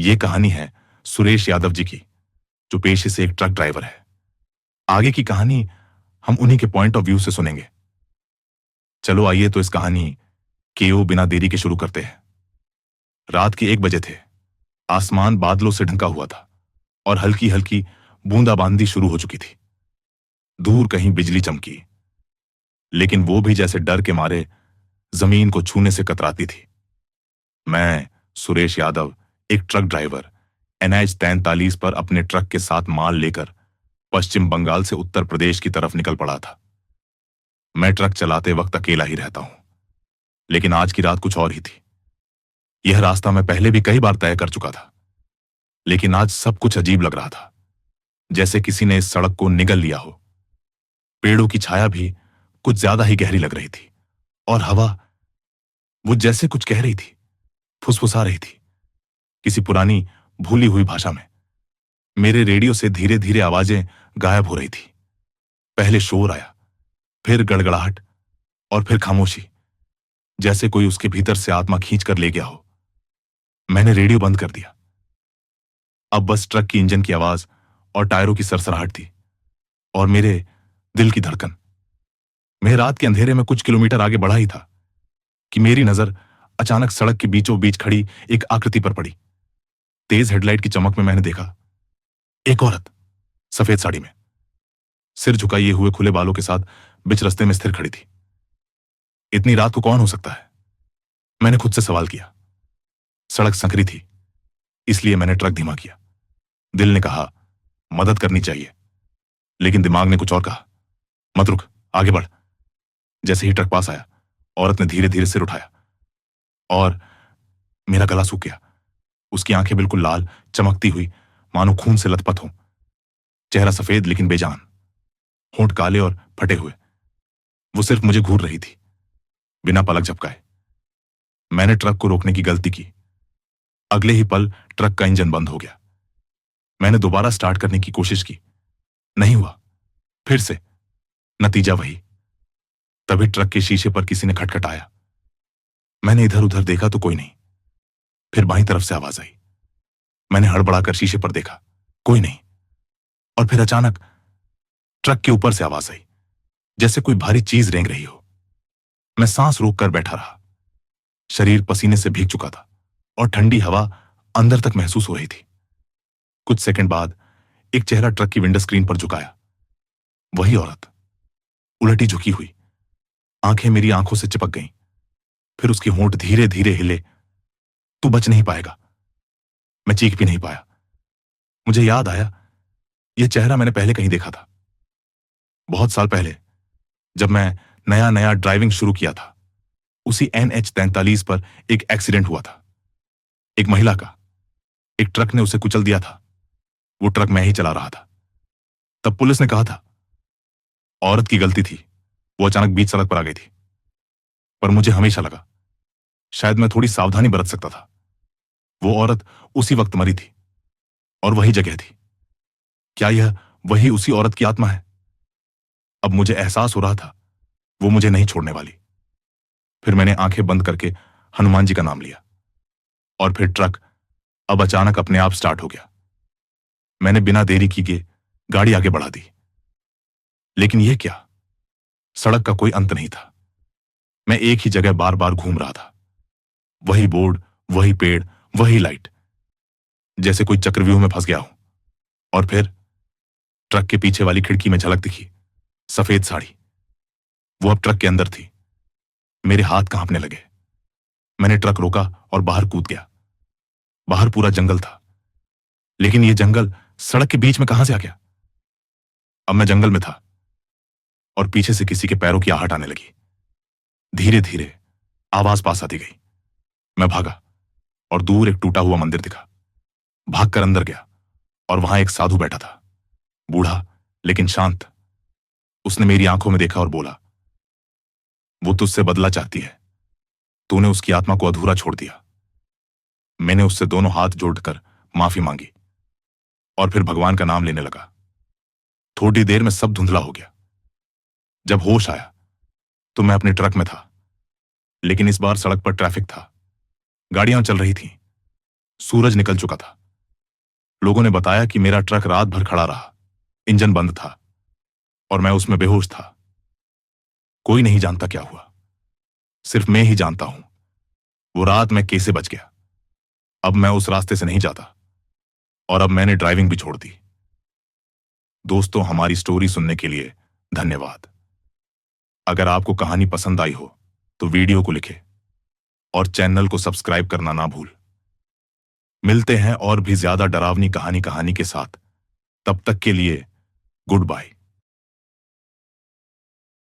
ये कहानी है सुरेश यादव जी की, जो पेशे से एक ट्रक ड्राइवर है। आगे की कहानी हम उन्हीं के पॉइंट ऑफ व्यू से सुनेंगे। चलो आइए तो इस कहानी केओ बिना देरी के शुरू करते हैं। रात के 1 बजे थे। आसमान बादलों से ढंका हुआ था और हल्की हल्की बूंदाबांदी शुरू हो चुकी थी। दूर कहीं बिजली चमकी, लेकिन वो भी जैसे डर के मारे जमीन को छूने से कतराती थी। मैं सुरेश यादव, एक ट्रक ड्राइवर, NH 43 पर अपने ट्रक के साथ माल लेकर पश्चिम बंगाल से उत्तर प्रदेश की तरफ निकल पड़ा था। मैं ट्रक चलाते वक्त अकेला ही रहता हूं, लेकिन आज की रात कुछ और ही थी। यह रास्ता मैं पहले भी कई बार तय कर चुका था, लेकिन आज सब कुछ अजीब लग रहा था, जैसे किसी ने इस सड़क को निगल लिया हो। पेड़ों की छाया भी कुछ ज्यादा ही गहरी लग रही थी और हवा, वो जैसे कुछ कह रही थी, फुसफुसा रही थी किसी पुरानी भूली हुई भाषा में। मेरे रेडियो से धीरे धीरे आवाजें गायब हो रही थी। पहले शोर आया, फिर गड़गड़ाहट और फिर खामोशी, जैसे कोई उसके भीतर से आत्मा खींच कर ले गया हो। मैंने रेडियो बंद कर दिया। अब बस ट्रक की इंजन की आवाज और टायरों की सरसराहट थी और मेरे दिल की धड़कन। मैं रात के अंधेरे में कुछ किलोमीटर आगे बढ़ा ही था कि मेरी नजर अचानक सड़क के बीचों बीच खड़ी एक आकृति पर पड़ी। तेज हेडलाइट की चमक में मैंने देखा एक औरत सफेद साड़ी में, सिर झुकाए हुए खुले बालों के साथ बीच रास्ते में स्थिर खड़ी थी। इतनी रात को कौन हो सकता है, मैंने खुद से सवाल किया। सड़क संकरी थी, इसलिए मैंने ट्रक धीमा किया। दिल ने कहा मदद करनी चाहिए, लेकिन दिमाग ने कुछ और कहा, मत रुक, आगे बढ़। जैसे ही ट्रक पास आया, औरत ने धीरे धीरे सिर उठाया और मेरा गला सूख गया। उसकी आंखें बिल्कुल लाल, चमकती हुई, मानो खून से लथपथ हो। चेहरा सफेद लेकिन बेजान, होंठ काले और फटे हुए। वो सिर्फ मुझे घूर रही थी, बिना पलक झपकाए। मैंने ट्रक को रोकने की गलती की। अगले ही पल ट्रक का इंजन बंद हो गया। मैंने दोबारा स्टार्ट करने की कोशिश की, नहीं हुआ। फिर से नतीजा वही। तभी ट्रक के शीशे पर किसी ने खटखटाया। मैंने इधर उधर देखा तो कोई नहीं। फिर बाईं तरफ से आवाज आई। मैंने हड़बड़ाकर शीशे पर देखा, कोई नहीं। और फिर अचानक ट्रक के ऊपर से आवाज आई, जैसे कोई भारी चीज रेंग रही हो। मैं सांस रोककर बैठा रहा। शरीर पसीने से भीग चुका था और ठंडी हवा अंदर तक महसूस हो रही थी। कुछ सेकंड बाद एक चेहरा ट्रक की विंडो स्क्रीन पर झुकाया। वही औरत, उलटी झुकी हुई, आंखें मेरी आंखों से चिपक गईं। फिर उसके होंठ धीरे धीरे हिले। तू बच नहीं पाएगा। मैं चीख भी नहीं पाया। मुझे याद आया, यह चेहरा मैंने पहले कहीं देखा था। बहुत साल पहले, जब मैं नया नया ड्राइविंग शुरू किया था, उसी NH 43 पर एक एक्सीडेंट हुआ था। एक महिला का। एक ट्रक ने उसे कुचल दिया था। वो ट्रक मैं ही चला रहा था। तब पुलिस ने कहा था औरत की गलती थी, वो अचानक बीच सड़क पर आ गई थी। पर मुझे हमेशा लगा शायद मैं थोड़ी सावधानी बरत सकता था। वो औरत उसी वक्त मरी थी और वही जगह थी। क्या यह वही उसी औरत की आत्मा है? अब मुझे एहसास हो रहा था वो मुझे नहीं छोड़ने वाली। फिर मैंने आंखें बंद करके हनुमान जी का नाम लिया और फिर ट्रक अब अचानक अपने आप स्टार्ट हो गया। मैंने बिना देरी किए गाड़ी आगे बढ़ा दी। लेकिन यह क्या, सड़क का कोई अंत नहीं था। मैं एक ही जगह बार बार घूम रहा था। वही बोर्ड, वही पेड़, वही लाइट, जैसे कोई चक्रव्यूह में फंस गया हूं। और फिर ट्रक के पीछे वाली खिड़की में झलक दिखी, सफेद साड़ी। वो अब ट्रक के अंदर थी। मेरे हाथ कांपने लगे। मैंने ट्रक रोका और बाहर कूद गया। बाहर पूरा जंगल था, लेकिन यह जंगल सड़क के बीच में कहां से आ गया? अब मैं जंगल में था और पीछे से किसी के पैरों की आहट आने लगी। धीरे धीरे आवाज पास आती गई। मैं भागा और दूर एक टूटा हुआ मंदिर दिखा। भागकर अंदर गया और वहां एक साधु बैठा था, बूढ़ा लेकिन शांत। उसने मेरी आंखों में देखा और बोला, वो तुझसे बदला चाहती है। तूने उसकी आत्मा को अधूरा छोड़ दिया। मैंने उससे दोनों हाथ जोड़कर माफी मांगी और फिर भगवान का नाम लेने लगा। थोड़ी देर में सब धुंधला हो गया। जब होश आया तो मैं अपने ट्रक में था, लेकिन इस बार सड़क पर ट्रैफिक था। गाड़ियां चल रही थीं, सूरज निकल चुका था। लोगों ने बताया कि मेरा ट्रक रात भर खड़ा रहा, इंजन बंद था और मैं उसमें बेहोश था। कोई नहीं जानता क्या हुआ, सिर्फ मैं ही जानता हूं वो रात मैं कैसे बच गया। अब मैं उस रास्ते से नहीं जाता और अब मैंने ड्राइविंग भी छोड़ दी। दोस्तों, हमारी स्टोरी सुनने के लिए धन्यवाद। अगर आपको कहानी पसंद आई हो तो वीडियो को लिखें और चैनल को सब्सक्राइब करना ना भूल। मिलते हैं और भी ज्यादा डरावनी कहानी के साथ। तब तक के लिए गुड बाय।